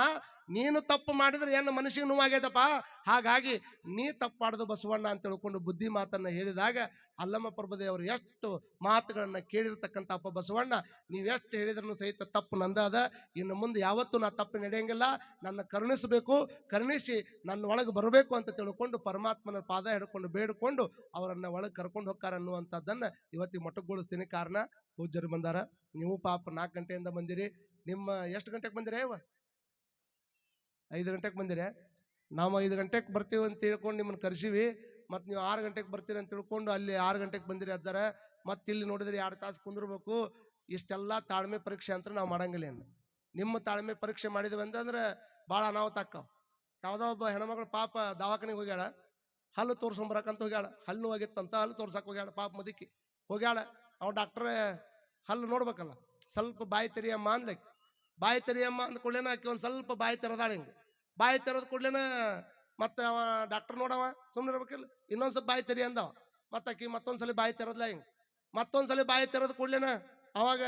ನೀನು ತಪ್ಪು ಮಾಡಿದ್ರೆ ಏನು ಮನುಷ್ಯಗೆ ನೋವಾಗ್ಯದಪ್ಪ. ಹಾಗಾಗಿ ನೀ ತಪ್ಪು ಮಾಡುದು ಬಸವಣ್ಣ ಅಂತ ತಿಳ್ಕೊಂಡು ಬುದ್ಧಿ ಮಾತನ್ನ ಹೇಳಿದಾಗ ಅಲ್ಲಮ್ಮ ಪ್ರಭುದೇವರು ಎಷ್ಟು ಮಾತುಗಳನ್ನ ಕೇಳಿರ್ತಕ್ಕಂಥ ಅಪ್ಪ ಬಸವಣ್ಣ, ನೀವೆಷ್ಟು ಹೇಳಿದ್ರು ಸಹಿತ ತಪ್ಪು ನಂದ ಅದ. ಇನ್ನು ಮುಂದೆ ಯಾವತ್ತೂ ನಾ ತಪ್ಪು ನಡೆಯಂಗಿಲ್ಲ. ನನ್ನ ಕರುಣಿಸಬೇಕು, ಕರುಣಿಸಿ ನನ್ನ ಒಳಗೆ ಬರಬೇಕು ಅಂತ ತಿಳ್ಕೊಂಡು ಪರಮಾತ್ಮನ ಪಾದ ಹಿಡ್ಕೊಂಡು ಬೇಡಿಕೊಂಡು ಅವರನ್ನ ಒಳಗೆ ಕರ್ಕೊಂಡು ಹೋಗ್ತಾರ ಅನ್ನುವಂಥದ್ದನ್ನ ಇವತ್ತಿಗೆ ಮೊಟಕುಗೊಳಿಸ್ತೀನಿ. ಕಾರಣ ಪೂಜ್ಯರು ಬಂದಾರ. ನೀವು ಪಾಪ 4 ಗಂಟೆಯಿಂದ ಬಂದಿರಿ. ನಿಮ್ಮ ಎಷ್ಟು ಗಂಟೆಗೆ ಬಂದಿರಿ? 5 ಗಂಟೆಗೆ ಬಂದಿರಿ. ನಾವು 5 ಗಂಟೆಗೆ ಬರ್ತೀವಿ ಅಂತ ತಿಳ್ಕೊಂಡು ನಿಮ್ಮನ್ನು ಕರೆಸಿವಿ. ಮತ್ತು ನೀವು 6 ಗಂಟೆಗೆ ಬರ್ತೀರಿ ಅಂತ ತಿಳ್ಕೊಂಡು ಅಲ್ಲಿ 6 ಗಂಟೆಗೆ ಬಂದಿರಿ ಅಜ್ಜಾರ. ಮತ್ತೆ ಇಲ್ಲಿ ನೋಡಿದ್ರೆ 2 ತಾಸು ಕುಂದಿರ್ಬೇಕು. ಇಷ್ಟೆಲ್ಲ ತಾಳ್ಮೆ ಪರೀಕ್ಷೆ ಅಂತ ನಾವು ಮಾಡಂಗಿಲ್ಲ. ಏನು ನಿಮ್ಮ ತಾಳ್ಮೆ ಪರೀಕ್ಷೆ ಮಾಡಿದ್ವಿ ಅಂತಂದ್ರೆ ಭಾಳ ಅನಾಹುತ ಆಕ್ಕಾವ. ಯಾವುದೋ ಒಬ್ಬ ಹೆಣ್ಮಗಳು ಪಾಪ ದವಾಖಾನೆಗೆ ಹೋಗ್ಯಾಳ, ಹಲ್ಲು ತೋರ್ಸ್ಕೊಂಬರಕಂತ ಹೋಗ್ಯಾಳ. ಹಲ್ಲು ನೋವಾಗಿತ್ತಂತ ಹಲ್ಲು ತೋರ್ಸಕ್ಕೆ ಹೋಗ್ಯಾಳ. ಪಾಪ ಮುದುಕಿ ಹೋಗ್ಯಾಳ. ಅವ್ ಡಾಕ್ಟ್ರೇ ಹಲ್ಲು ನೋಡ್ಬೇಕಲ್ಲ, ಸ್ವಲ್ಪ ಬಾಯಿ ತೆರಿಯಮ್ಮ ಅಂದ್ಲಕ್ಕೆ. ಬಾಯಿ ತೆರಿಯಮ್ಮ ಅಂದ ಕೂಡಲೇನ ಆಕಿ ಒಂದು ಸ್ವಲ್ಪ ಬಾಯಿ ತೆರೆದಾಳ. ಹಿಂಗೆ ಬಾಯಿ ತೆರೆದ ಕೂಡಲೇನ ಮತ್ತೆ ಅವ ಡಾಕ್ಟರ್ ನೋಡವ ಸುಮ್ಮನೆ ಇರ್ಬೇಕಿಲ್ಲ, ಇನ್ನೊಂದ್ಸಲ ಬಾಯಿ ತೆರಿ ಅಂದವ. ಮತ್ತೆ ಆಕಿ ಮತ್ತೊಂದ್ಸಲ ಬಾಯಿ ತೆರದ್ಲ. ಹಿಂಗೆ ಮತ್ತೊಂದ್ಸಲ ಬಾಯಿ ತೆರೆದ ಕೂಡಲೇನ ಅವಾಗ